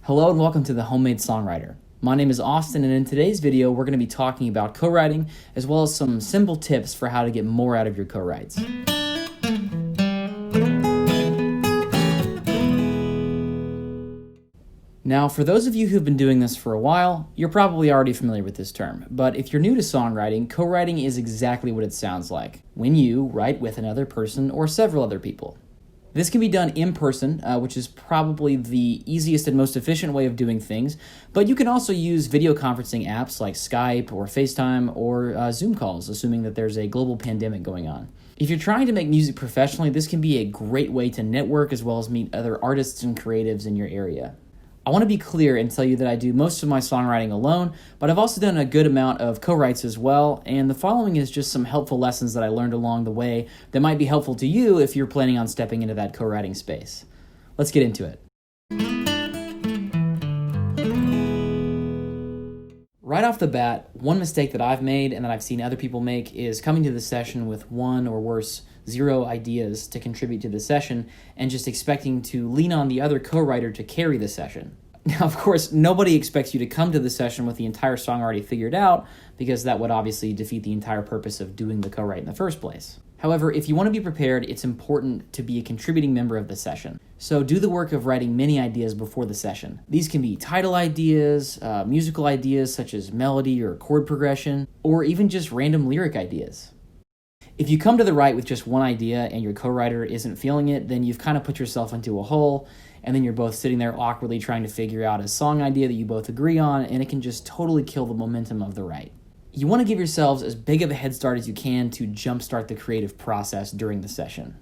Hello and welcome to the Homemade Songwriter. My name is Austin, and in today's video we're going to be talking about co-writing as well as some simple tips for how to get more out of your co-writes. Now, for those of you who've been doing this for a while, you're probably already familiar with this term, but if you're new to songwriting, co-writing is exactly what it sounds like, when you write with another person or several other people. This can be done in person, which is probably the easiest and most efficient way of doing things, but you can also use video conferencing apps like Skype or FaceTime or Zoom calls, assuming that there's a global pandemic going on. If you're trying to make music professionally, this can be a great way to network as well as meet other artists and creatives in your area. I want to be clear and tell you that I do most of my songwriting alone, but I've also done a good amount of co-writes as well, and the following is just some helpful lessons that I learned along the way that might be helpful to you if you're planning on stepping into that co-writing space. Let's get into it. Right off the bat, one mistake that I've made and that I've seen other people make is coming to the session with one or worse, 0 ideas to contribute to the session and just expecting to lean on the other co-writer to carry the session. Now, of course, nobody expects you to come to the session with the entire song already figured out because that would obviously defeat the entire purpose of doing the co-write in the first place. However, if you want to be prepared, it's important to be a contributing member of the session. So do the work of writing many ideas before the session. These can be title ideas, musical ideas such as melody or chord progression, or even just random lyric ideas. If you come to the write with just one idea and your co-writer isn't feeling it, then you've kind of put yourself into a hole, and then you're both sitting there awkwardly trying to figure out a song idea that you both agree on, and it can just totally kill the momentum of the write. You want to give yourselves as big of a head start as you can to jumpstart the creative process during the session.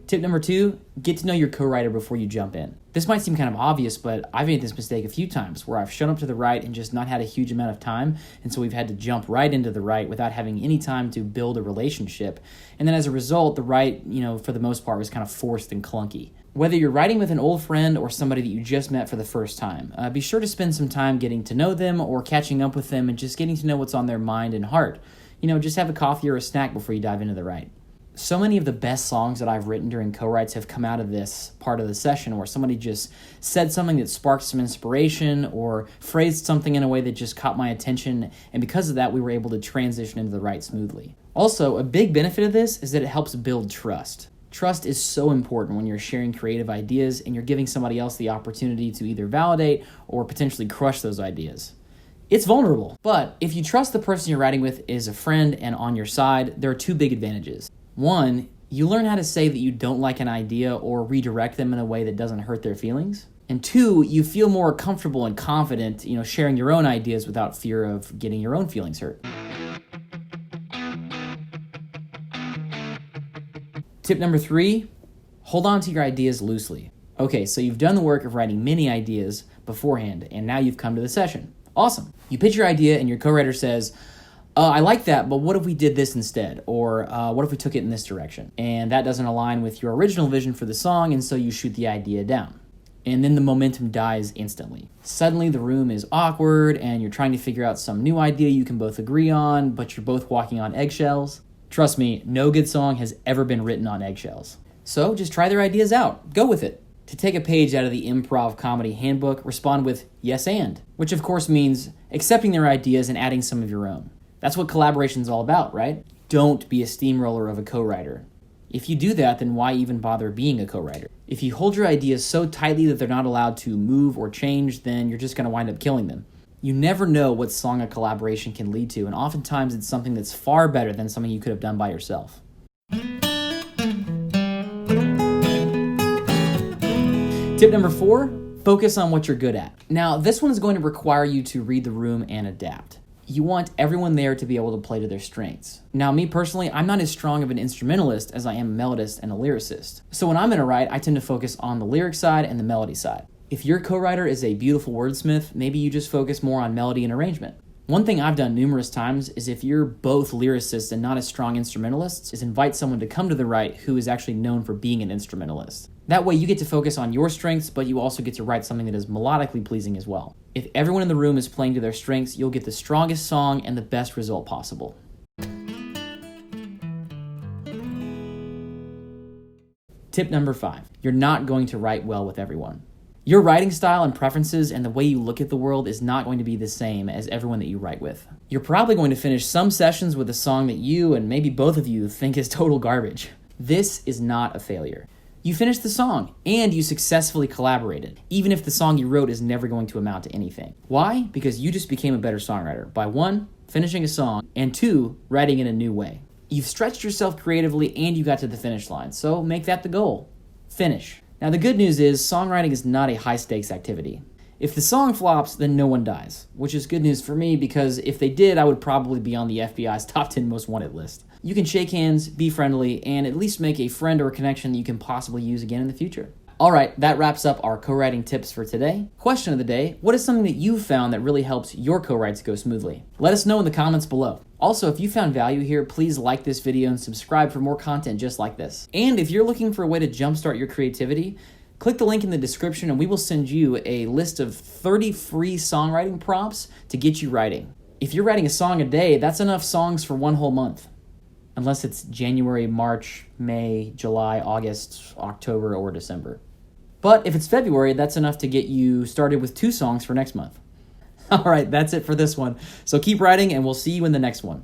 Tip number 2, get to know your co-writer before you jump in. This might seem kind of obvious, but I've made this mistake a few times where I've shown up to the write and just not had a huge amount of time, and so we've had to jump right into the write without having any time to build a relationship. And then as a result, the write, for the most part, was kind of forced and clunky. Whether you're writing with an old friend or somebody that you just met for the first time, be sure to spend some time getting to know them or catching up with them and just getting to know what's on their mind and heart. Just have a coffee or a snack before you dive into the write. So many of the best songs that I've written during co-writes have come out of this part of the session where somebody just said something that sparked some inspiration or phrased something in a way that just caught my attention, and because of that, we were able to transition into the write smoothly. Also, a big benefit of this is that it helps build trust. Trust is so important when you're sharing creative ideas and you're giving somebody else the opportunity to either validate or potentially crush those ideas. It's vulnerable, but if you trust the person you're writing with is a friend and on your side, there are 2 big advantages. 1, you learn how to say that you don't like an idea or redirect them in a way that doesn't hurt their feelings. And 2, you feel more comfortable and confident, sharing your own ideas without fear of getting your own feelings hurt. Tip number 3, hold on to your ideas loosely. Okay, so you've done the work of writing many ideas beforehand, and now you've come to the session. Awesome. You pitch your idea and your co-writer says, I like that, but what if we did this instead? Or what if we took it in this direction? And that doesn't align with your original vision for the song, and so you shoot the idea down. And then the momentum dies instantly. Suddenly the room is awkward, and you're trying to figure out some new idea you can both agree on, but you're both walking on eggshells. Trust me, no good song has ever been written on eggshells. So just try their ideas out. Go with it. To take a page out of the improv comedy handbook, respond with yes and, which of course means accepting their ideas and adding some of your own. That's what collaboration is all about, right? Don't be a steamroller of a co-writer. If you do that, then why even bother being a co-writer? If you hold your ideas so tightly that they're not allowed to move or change, then you're just going to wind up killing them. You never know what song a collaboration can lead to, and oftentimes it's something that's far better than something you could have done by yourself. Tip number 4, focus on what you're good at. Now, this one is going to require you to read the room and adapt. You want everyone there to be able to play to their strengths. Now, me personally, I'm not as strong of an instrumentalist as I am a melodist and a lyricist. So when I'm in a write, I tend to focus on the lyric side and the melody side. If your co-writer is a beautiful wordsmith, maybe you just focus more on melody and arrangement. One thing I've done numerous times is if you're both lyricists and not as strong instrumentalists, is invite someone to come to the write who is actually known for being an instrumentalist. That way you get to focus on your strengths, but you also get to write something that is melodically pleasing as well. If everyone in the room is playing to their strengths, you'll get the strongest song and the best result possible. Tip number 5, you're not going to write well with everyone. Your writing style and preferences and the way you look at the world is not going to be the same as everyone that you write with. You're probably going to finish some sessions with a song that you and maybe both of you think is total garbage. This is not a failure. You finished the song, and you successfully collaborated, even if the song you wrote is never going to amount to anything. Why? Because you just became a better songwriter by 1, finishing a song, and 2, writing in a new way. You've stretched yourself creatively and you got to the finish line, so make that the goal. Finish. Now the good news is songwriting is not a high-stakes activity. If the song flops, then no one dies, which is good news for me because if they did, I would probably be on the FBI's top 10 most wanted list. You can shake hands, be friendly, and at least make a friend or a connection that you can possibly use again in the future. All right, that wraps up our co-writing tips for today. Question of the day, what is something that you found that really helps your co-writes go smoothly? Let us know in the comments below. Also, if you found value here, please like this video and subscribe for more content just like this. And if you're looking for a way to jumpstart your creativity, click the link in the description and we will send you a list of 30 free songwriting prompts to get you writing. If you're writing a song a day, that's enough songs for one whole month. Unless it's January, March, May, July, August, October, or December. But if it's February, that's enough to get you started with 2 songs for next month. All right, that's it for this one. So keep writing and we'll see you in the next one.